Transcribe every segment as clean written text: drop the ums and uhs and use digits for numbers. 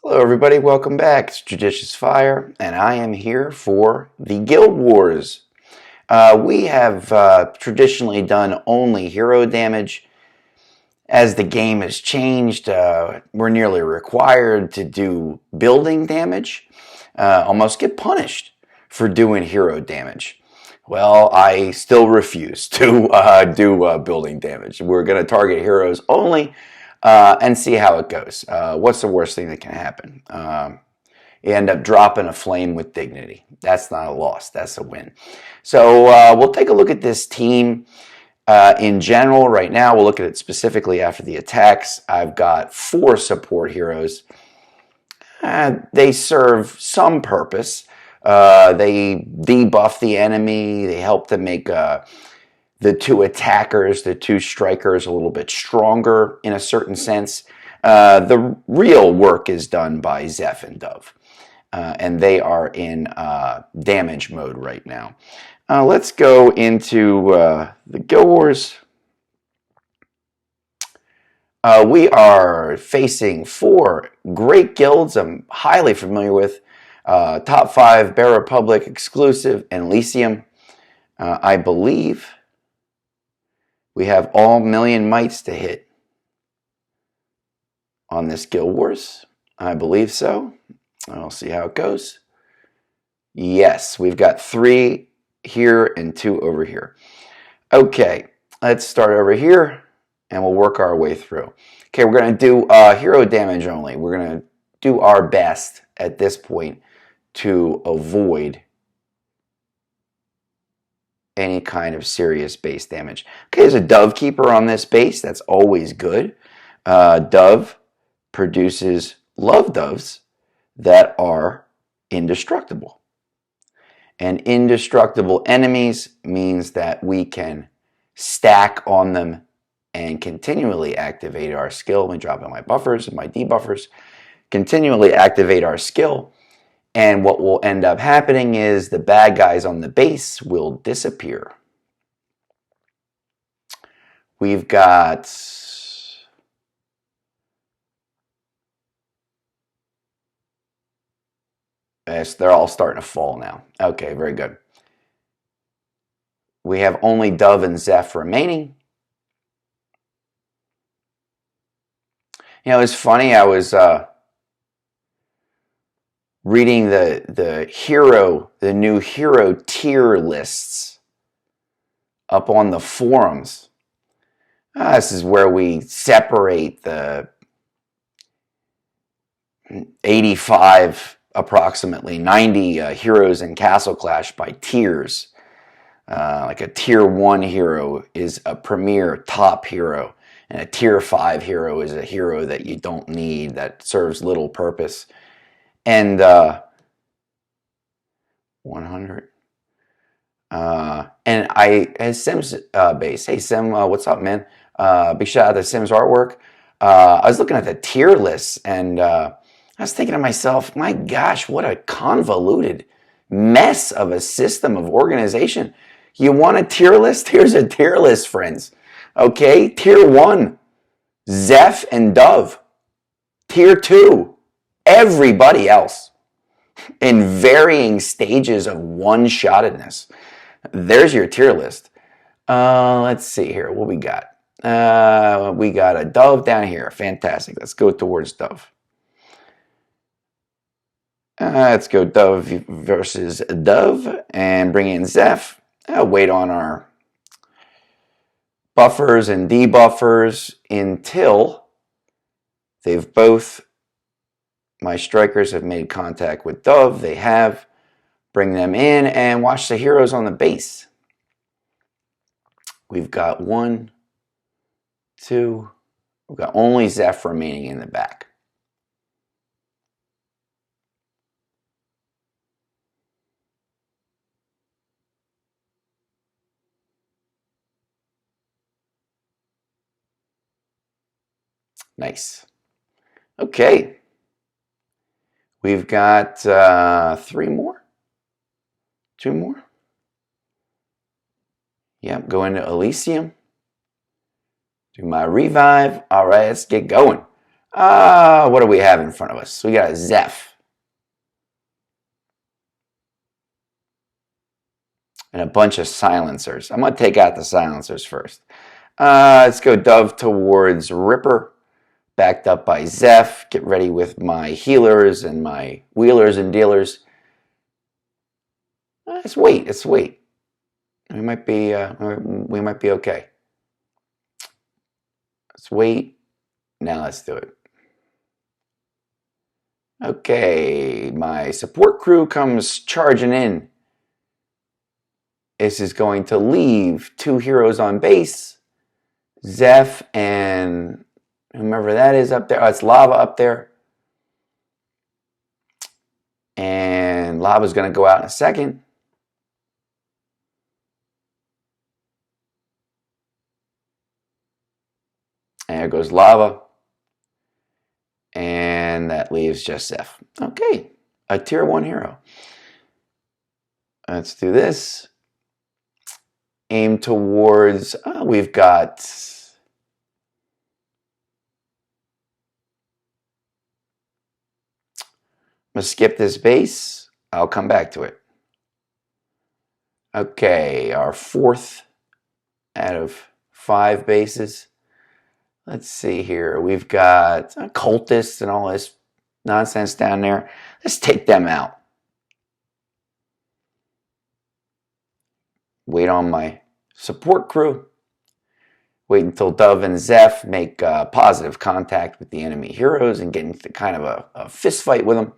Hello everybody, welcome back. It's JudiciousFire, and I am here for the Guild Wars. We have traditionally done only hero damage. As the game has changed, we're nearly required to do building damage. Almost get punished for doing hero damage. Well, I still refuse to do building damage. We're going to target heroes only and see how it goes. What's the worst thing that can happen? You end up dropping a flame with dignity. That's not a loss. That's a win. So we'll take a look at this team in general right now. We'll look at it specifically after the attacks. I've got 4 support heroes. They serve some purpose. They debuff the enemy. They help to make the 2 attackers, the 2 strikers, a little bit stronger in a certain sense. The real work is done by Zeph and Dove, and they are in damage mode right now. Let's go into the Guild Wars. We are facing 4 great guilds I'm highly familiar with. Top 5, Bear Republic, Exclusive, and Elysium. I believe we have all million mites to hit on this Guild Wars. I believe so. I'll see how it goes. Yes, we've got 3 here and 2 over here. Okay, let's start over here and we'll work our way through. Okay, we're going to do hero damage only. We're going to do our best at this point to avoid any kind of serious base damage. Okay, there's a Dove Keeper on this base. That's always good. Dove produces love doves that are indestructible. And indestructible enemies means that we can stack on them and continually activate our skill. Let me drop in my buffers and my debuffers. Continually activate our skill. And what will end up happening is the bad guys on the base will disappear. We've got yes, they're all starting to fall now. Okay, very good. We have only Dove and Zeph remaining. You know, it's funny, I was reading the new hero tier lists up on the forums. This is where we separate the 85, approximately 90 heroes in Castle Clash by tiers. Like a tier 1 hero is a premier top hero, and a tier 5 hero is a hero that you don't need, that serves little purpose. And 100. And Sim's base. Hey Sim, what's up, man? Big shout out to Sim's artwork. I was looking at the tier lists, and I was thinking to myself, my gosh, what a convoluted mess of a system of organization. You want a tier list? Here's a tier list, friends. Okay, tier 1, Zeph and Dove. Tier 2, everybody else in varying stages of one-shottedness. There's your tier list. Let's see here. What we got? We got a Dove down here. Fantastic. Let's go towards Dove. Let's go Dove versus Dove and bring in Zeph. Wait on our buffers and debuffers until they've both, my strikers have made contact with Dove. They have. Bring them in and watch the heroes on the base. We've got 1, 2. We've got only Zeph remaining in the back. Nice. Okay. We've got 3 more. 2 more. Yep, go into Elysium. Do my revive. All right, let's get going. What do we have in front of us? We got a Zeph. And a bunch of silencers. I'm going to take out the silencers first. Let's go Dove towards Ripper. Backed up by Zeph. Get ready with my healers and my wheelers and dealers. Let's wait. Let's wait. We might be okay. Let's wait. Now let's do it. Okay, my support crew comes charging in. This is going to leave 2 heroes on base. Zeph and whomever that is up there. Oh, it's Lava up there. And Lava's going to go out in a second. And there goes Lava. And that leaves just Zeph. Okay, a tier 1 hero. Let's do this. Aim towards, we've got I'm going to skip this base. I'll come back to it. Okay, our 4th out of 5 bases. Let's see here. We've got cultists and all this nonsense down there. Let's take them out. Wait on my support crew. Wait until Dove and Zeph make positive contact with the enemy heroes and get into kind of a fist fight with them.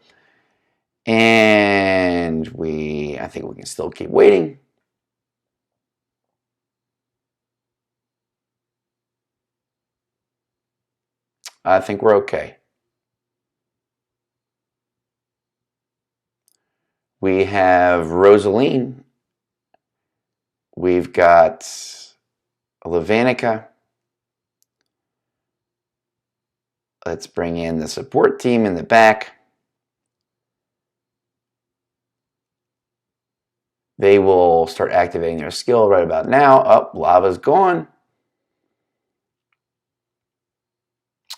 And I think we can still keep waiting. I think we're okay. We have Rosaline. We've got Levanica. Let's bring in the support team in the back. They will start activating their skill right about now. Oh, Lava's gone.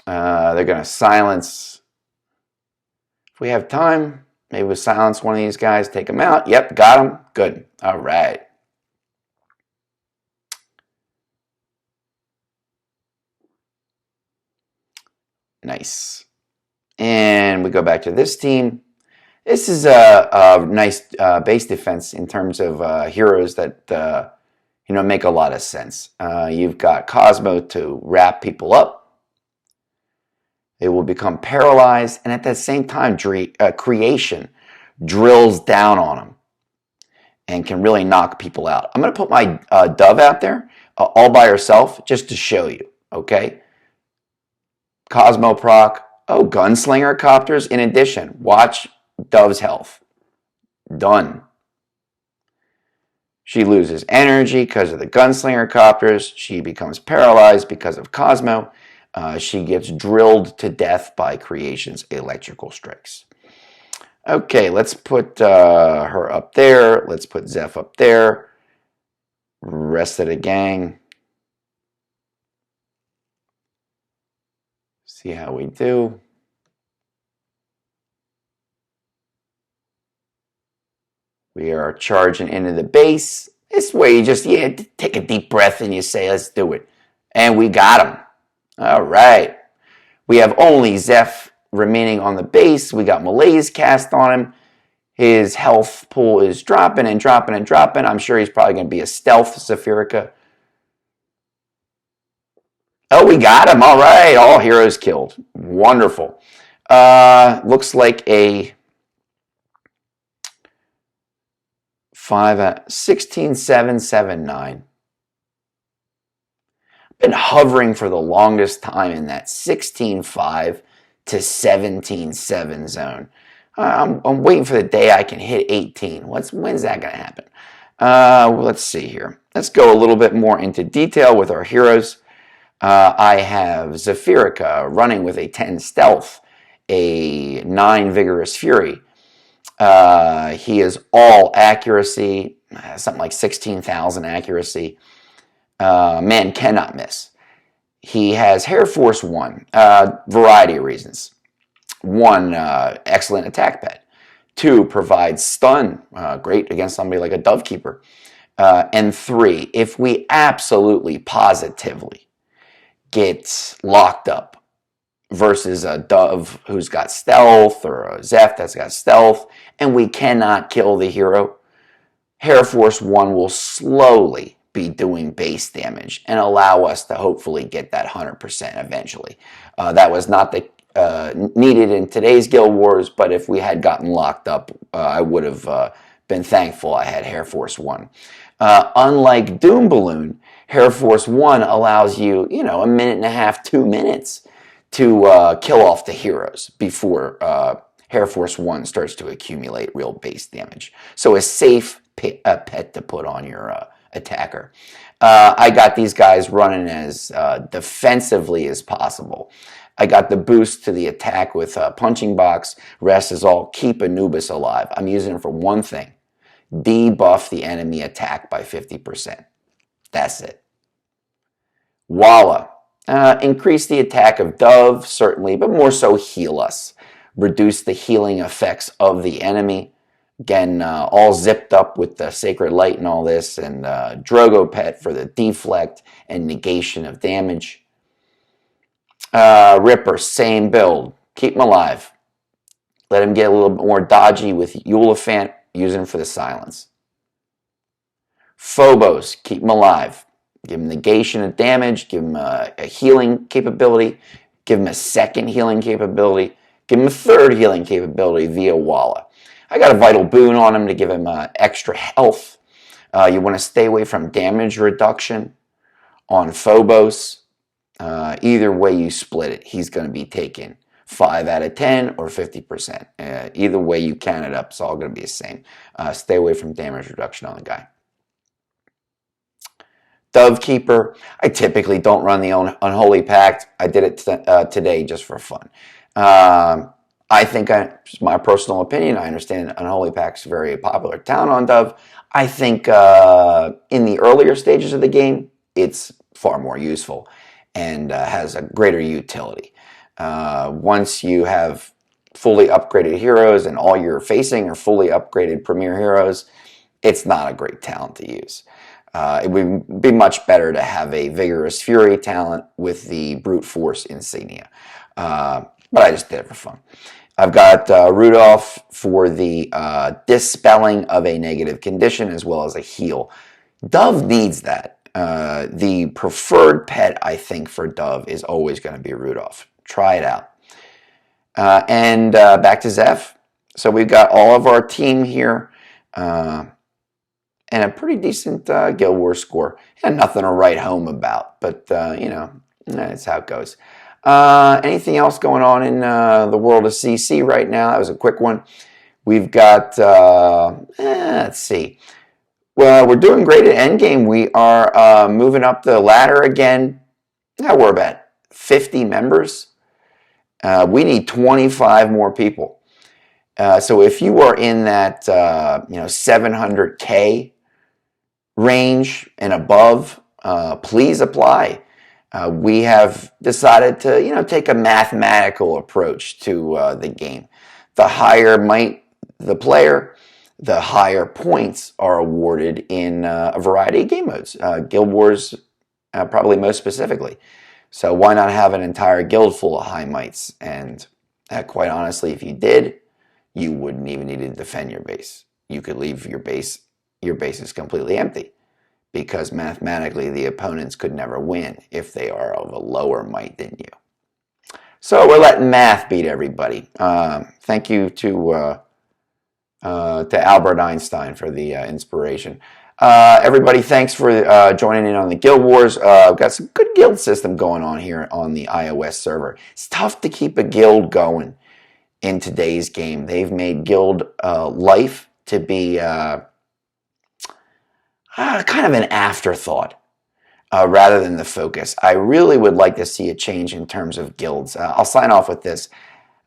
They're going to silence. If we have time, maybe we'll silence one of these guys, take them out. Yep, got him. Good. All right. Nice. And we go back to this team. This is a nice base defense in terms of heroes that make a lot of sense. You've got Cosmo to wrap people up. They will become paralyzed, and at the same time, creation drills down on them and can really knock people out. I'm going to put my Dove out there all by herself just to show you, okay? Cosmo proc. Oh, Gunslinger Copters in addition. Watch Dove's health. Done. She loses energy because of the Gunslinger Copters. She becomes paralyzed because of Cosmo. She gets drilled to death by Creation's electrical strikes. Okay, let's put her up there. Let's put Zeph up there. Rest of the gang. See how we do. We are charging into the base. This way you just take a deep breath and you say, let's do it. And we got him. All right. We have only Zeph remaining on the base. We got Malaise cast on him. His health pool is dropping and dropping and dropping. I'm sure he's probably going to be a stealth Zephyrica. Oh, we got him. All right. All heroes killed. Wonderful. Looks like a 16-7-7-9. Been hovering for the longest time in that 16-5 to 17-7 zone. I'm waiting for the day I can hit 18. When's that going to happen? Let's see here. Let's go a little bit more into detail with our heroes. I have Zephyrica running with a 10 stealth, a 9 vigorous fury. He is all accuracy, something like 16,000 accuracy. Man cannot miss. He has Hair Force 1, variety of reasons. 1, excellent attack pet. 2, provides stun, great against somebody like a Dove Keeper. And 3, if we absolutely positively get locked up versus a Dove who's got stealth or a Zeph that's got stealth and we cannot kill the hero, Hair Force 1 will slowly be doing base damage and allow us to hopefully get that 100% eventually. That was not needed in today's Guild Wars, but if we had gotten locked up, I would have been thankful I had Hair Force 1. Unlike Doom Balloon, Hair Force 1 allows you, a minute and a half, 2 minutes to kill off the heroes before Hair Force 1 starts to accumulate real base damage. So a safe pet to put on your attacker. I got these guys running as defensively as possible. I got the boost to the attack with Punching Box. Rest is all keep Anubis alive. I'm using it for one thing. Debuff the enemy attack by 50%. That's it. Walla. Increase the attack of Dove, certainly, but more so heal us. Reduce the healing effects of the enemy. Again, all zipped up with the Sacred Light and all this, and Drogo Pet for the deflect and negation of damage. Ripper, same build. Keep him alive. Let him get a little bit more dodgy with Eulophant. Use him for the silence. Phobos, keep him alive. Give him negation of damage. Give him a healing capability. Give him a second healing capability. Give him a third healing capability via Walla. I got a Vital Boon on him to give him extra health. You want to stay away from damage reduction on Phobos. Either way you split it, he's going to be taken 5 out of 10 or 50%. Either way you count it up, it's all going to be the same. Stay away from damage reduction on the guy. Dove Keeper, I typically don't run the Unholy Pact. I did it today just for fun. I think, just my personal opinion, I understand Unholy Pact's a very popular talent on Dove. I think in the earlier stages of the game, it's far more useful and has a greater utility. Once you have fully upgraded heroes and all you're facing are fully upgraded premier heroes, it's not a great talent to use. It would be much better to have a Vigorous Fury talent with the Brute Force insignia. But I just did it for fun. I've got Rudolph for the dispelling of a negative condition as well as a heal. Dove needs that. The preferred pet, I think, for Dove is always going to be Rudolph. Try it out. And back to Zeph. So we've got all of our team here. And a pretty decent Guild Wars score. And nothing to write home about. But, that's how it goes. Anything else going on in the world of CC right now? That was a quick one. We've got, let's see. Well, we're doing great at Endgame. We are moving up the ladder again. Now we're about 50 members. We need 25 more people. So if you are in that 700K range and above, please apply. We have decided to take a mathematical approach to the game. The higher might the player, the higher points are awarded in a variety of game modes. Guild Wars probably most specifically. So why not have an entire guild full of high mights? And quite honestly, if you did, you wouldn't even need to defend your base. You could leave your base. Your base is completely empty because mathematically the opponents could never win if they are of a lower might than you. So we're letting math beat everybody. Thank you to Albert Einstein for the inspiration. Everybody, thanks for joining in on the Guild Wars. We've got some good guild system going on here on the iOS server. It's tough to keep a guild going in today's game. They've made guild life to be kind of an afterthought rather than the focus. I really would like to see a change in terms of guilds. I'll sign off with this.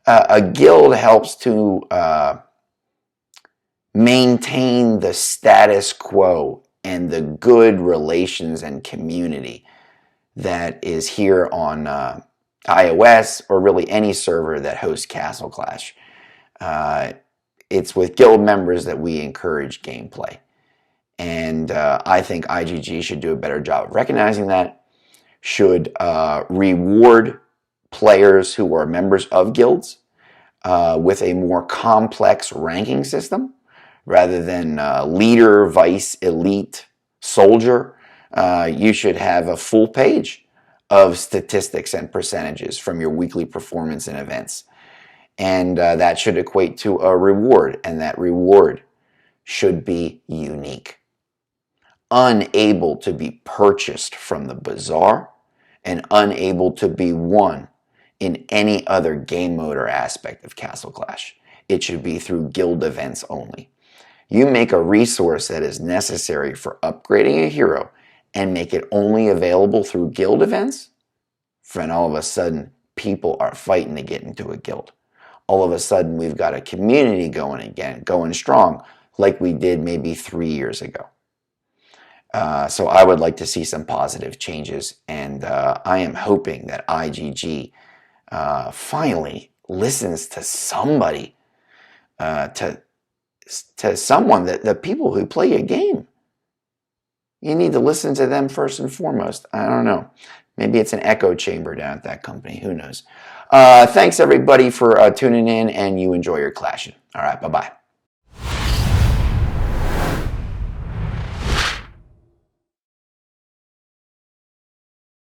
A guild helps to maintain the status quo and the good relations and community that is here on iOS or really any server that hosts Castle Clash. It's with guild members that we encourage gameplay. And I think IGG should do a better job of recognizing that, should reward players who are members of guilds with a more complex ranking system rather than leader, vice, elite, soldier. You should have a full page of statistics and percentages from your weekly performance and events. And that should equate to a reward, and that reward should be unique. Unable to be purchased from the bazaar and unable to be won in any other game mode or aspect of Castle Clash. It should be through guild events only. You make a resource that is necessary for upgrading a hero and make it only available through guild events, then all of a sudden people are fighting to get into a guild. All of a sudden we've got a community going again, going strong, like we did maybe 3 years ago. So I would like to see some positive changes, and I am hoping that IGG finally listens to somebody, to someone, the people who play a game. You need to listen to them first and foremost. I don't know. Maybe it's an echo chamber down at that company. Who knows? Thanks, everybody, for tuning in, and you enjoy your clashing. All right, bye-bye.